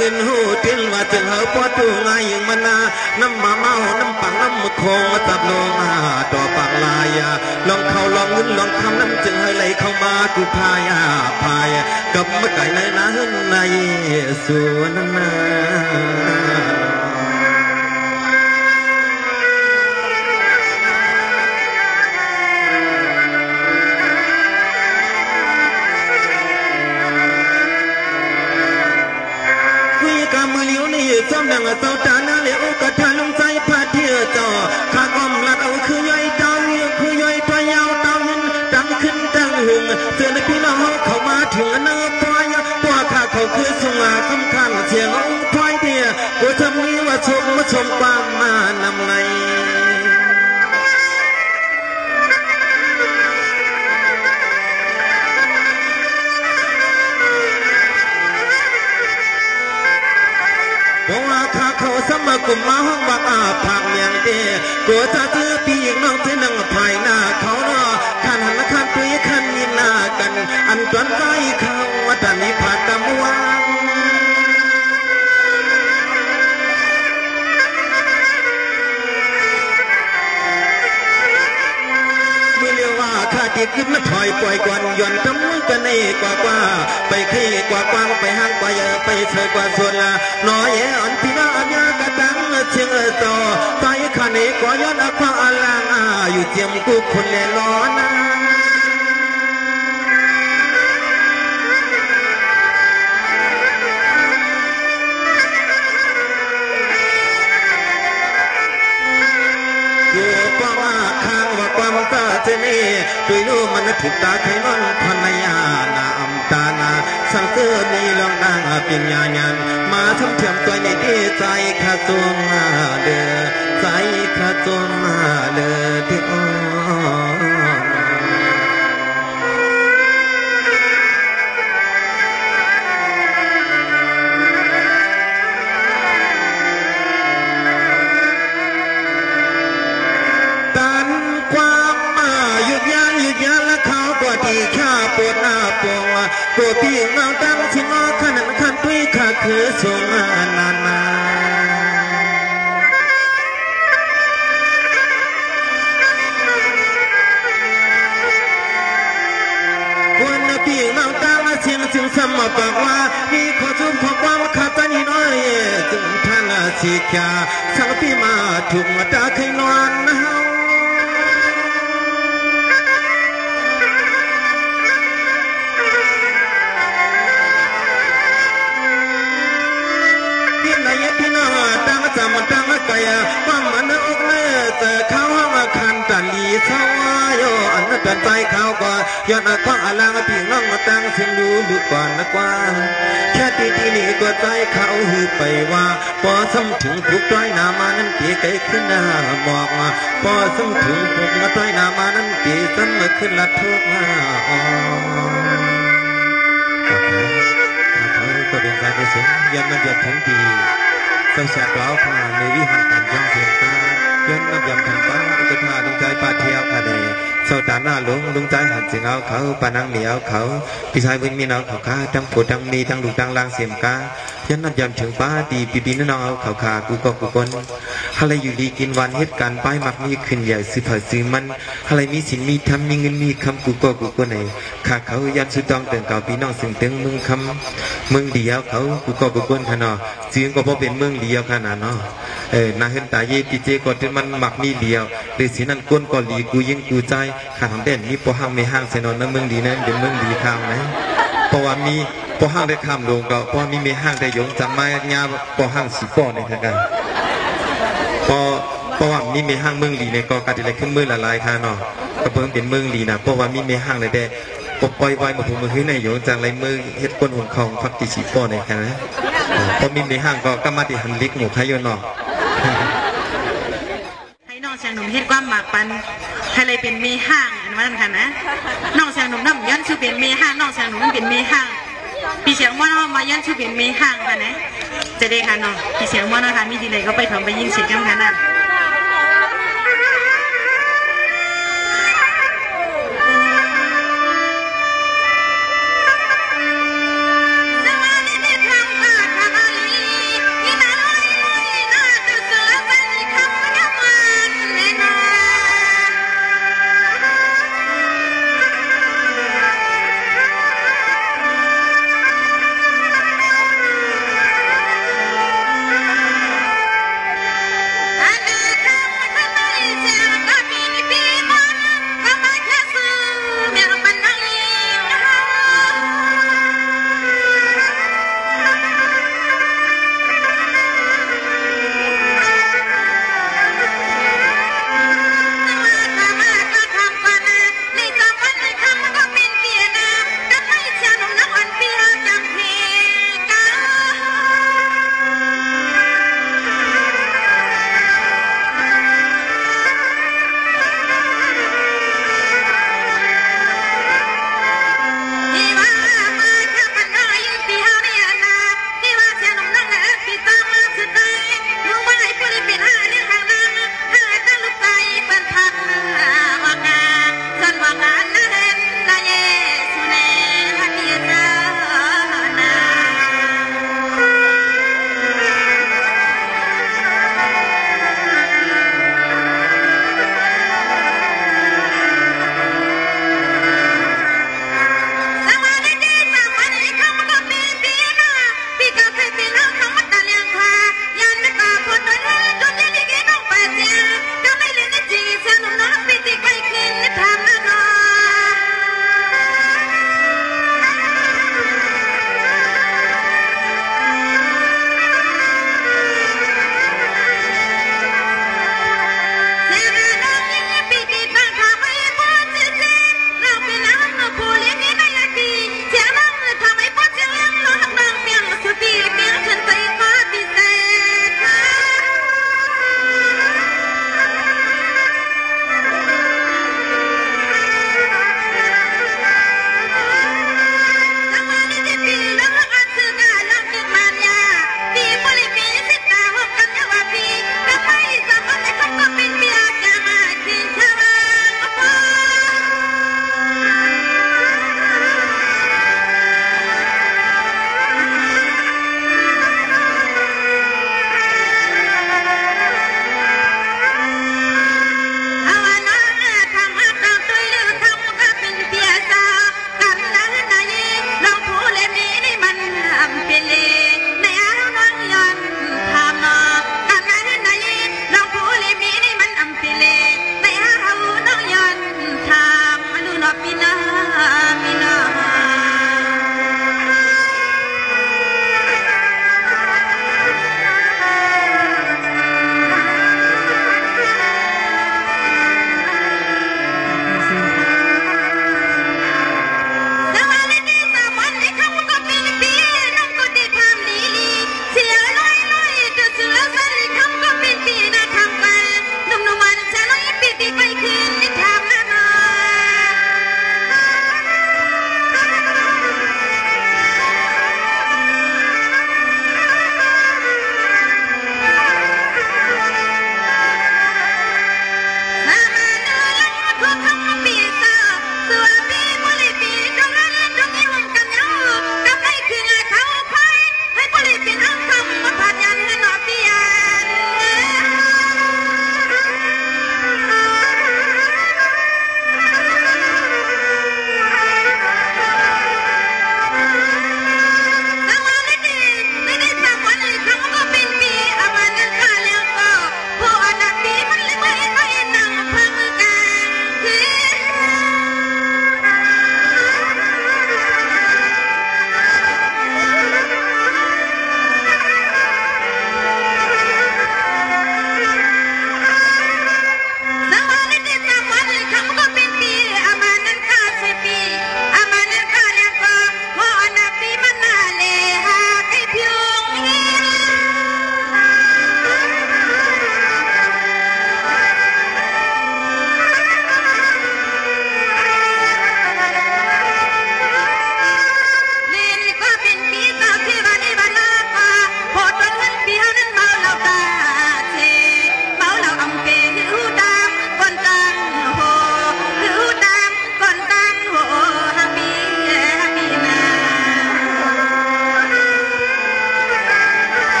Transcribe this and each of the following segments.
เงินหูถึงว่าจึงปอตูง่ายอย่างมันน้ำมาเมาน้ำปังน้ำมือคงมาจับลงต่อปังลายลองเขาลองเงินลองคำน้ำจึงให้ไหลเข้ามากูพายพายกับมะไก่ในน้ำในสวนนาจอมดังเจ้าตาหน้าเลี้ยวกระทาลงใจพาเที่ยวจ่อข้ากอมลัดเอาคือย่อยเต้าคือย่อยตัวยาวเต้ายินดังขึ้นดังหึงเตือนให้พี่น้องเขามาถึงเนื้อพอยตัวข้าเขาคือสง่าคำขันเสียงองค์พอยเดียกูทำนี้ว่าชมมาชมความมานำในว่าข้าเขาสมกุมมาห้องว่าผักอย่างเดียกูจะซื้อปีกน้องที่นั่งภายหน้าเขาเนาะขันหันขันตุยขันยินหน้ากันอันจวนใจเขาว่าแต่นี้ผ่านกำวังข้าที่ขึ้นมาถอยปล่อยก่อนย้อนทำมือกันในกว่าไปขี้กว่ากวางไปห้างกว่าเยอะไปเฉยกว่าส่วนละน้อยอ่อนพี่น้าอันยากระตังเชียงต่อใจข้าในกว่าย้อนอักขระอลังอยู่เจียมกูคนเล่ร้อนเจนี่ตุยรู้มันถูกตาใครนอนพันยานาอัมตานาสังเกตมีลองนางปิญญาญันมาทำเทียมตัวนี้ดีใจข้าจงมาเดือใจข้าจงมาเดือที่อ่อนปวดหน้าปวงปวดพี่เงาตั้งชิงอขนาดขันตุยข้าคือสงนานาควรพี่เงาตั้งเชียงจึงสมบอกว่ามีขอจุ่มพอความขาดใจน้อยจึงท่านสิกาสังพี่มาถูกมาตาใครนอนนะจำตั้งกายความมันอกเนื้อแต่เขามาคันตันลีเศร้าโยอันนั้นเป็นใจเขาก็ย้อนข้องอลังพี่น้องมาตั้งเสียงดูบุกก่อนนะกว่าแค่ที่นี่ตัวใจเขาหือไปว่าพอสมถึงผูกต้อยนามานั้นตีไกลขึ้นหน้าบอกพอสมถึงผูกมาต้อยนามานั้นตีซ้ำมาขึ้นละทุกอ๋อเขาก็เป็นใจในสูงยันมันเดือดทั้งดีเจ้าแสบเราขนาดในวิหารการย่องเพียงตาย้อนน้ำยำทางป้าอุตถาลุงใจปาเที่ยวคาเดเจ้าตาหน้าลุงใจหันเสียงเอาเขาปานังเหนียวเขาพี่ชายวิ่งมีน้องเขาข้าทั้งผัวทั้งมีทั้งลูกทั้งลางเสียมกาย้อนน้ำยำถึงป้าดีปีน้องเอาเขาขากูก็กูคนอะไรอยู่ดีกินวันเหตุการณ์ป้ายมักมีขึ้นใหญ่ซื้อผัดซื้อมันอะไรมีสินมีทำมีเงินมีคำกูก็กูคนไหนขาเขายันสุดต้องเตือนเก่าพี่น้องสึงตึงมึงคำมึงเดียวเขากูก็กูคนขนาดเสียงก็เพราะเป็นเมืองเดียวขนาดเนาะนาเห็นตาเย่ปีเจก็ที่มันมักมีเดียวหรือสีนั้นก้นก็หลีกูยิ่งกูใจขาทำเด่นมีปอห้างไม่ห้างเสนอนนั่นเมืองดีนั่นเป็นเมืองดีข้างนะเพราะว่ามีปอห้างได้ข้ามลงก็เพราะมีไม่ห้างได้ยงจำไม่ยาปอห้างสีปอในทางการเพราะว่ามีไม่ห้างเมืองดีในก็การที่ไรขึ้นเมืองละลายค่ะเนาะก็เพิ่งเป็นเมืองดีนะเพราะว่ามีไม่ห้างเลยได้ปปล่อยไว้มาผมมือขึ้นในยงจากไรมือเฮ็ดก้นหุ่นของพักติสีปอในค่ะนะพอมีไม่ห้างก็กำมาติหันลิกหมูขยนเนาะให้น้องเสียงหนุ่มเฮ็ดความหมากปันให้เลยเป็นเมห้างอันนั้นค่ะนะน้องเสียงหนุ่มน้ำย้อนชื่อเป็นเมห้างน้องเสียงหนุ่มเป็นเมห้างพี่เสียงว่าน้องมาย้อนชื่อเป็นเมห้างค่ะนะจะได้ค่ะน้องพี่เสียงว่าน้องค่ะมีดีเลยก็ไปทำไปยิงเสียงกันค่ะนะเ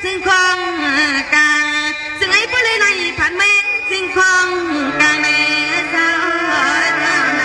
ซึ่งคงกาซึ่งไอ้ผู้เลยไล่ผ่านแม่ซึ่งคงกาในสาวนาน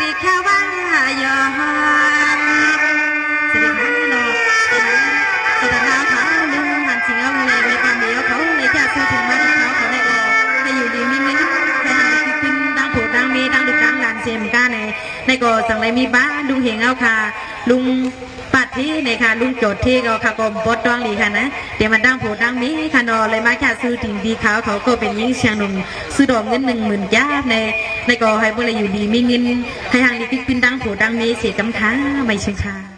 ปีแค่ว่ายอนเสด็จมาเนาะเสด็จนาเขาลุงหันสิงเอาเลยในความเดียวเขาเลยแค่ซื้อถึงมาที่เขาได้ออกให้อยู่ดีมีเงินให้หันไปขึ้นดังโผดังมีดังดุดังหลานเสียมก้าในก่อสั่งเลยมีบ้านลุงเหียงเอาค่ะลุงปัดที่ในค่ะลุงโจทย์ที่ก็ค่ะก็บดดองหลีค่ะนะเดี๋ยวมันดังโผดังมีค่ะนอเลยมาแค่ซื้อถึงดีเขาก็เป็นยิ่งเชียงหนุ่มซื้อดอกเงิน10,000 ย้าในก่อให้บุรีอยู่ดีมีเงินให้หันดีขึ้นดังโผดังมีเสียกำค้าไม่ใช่ค่ะ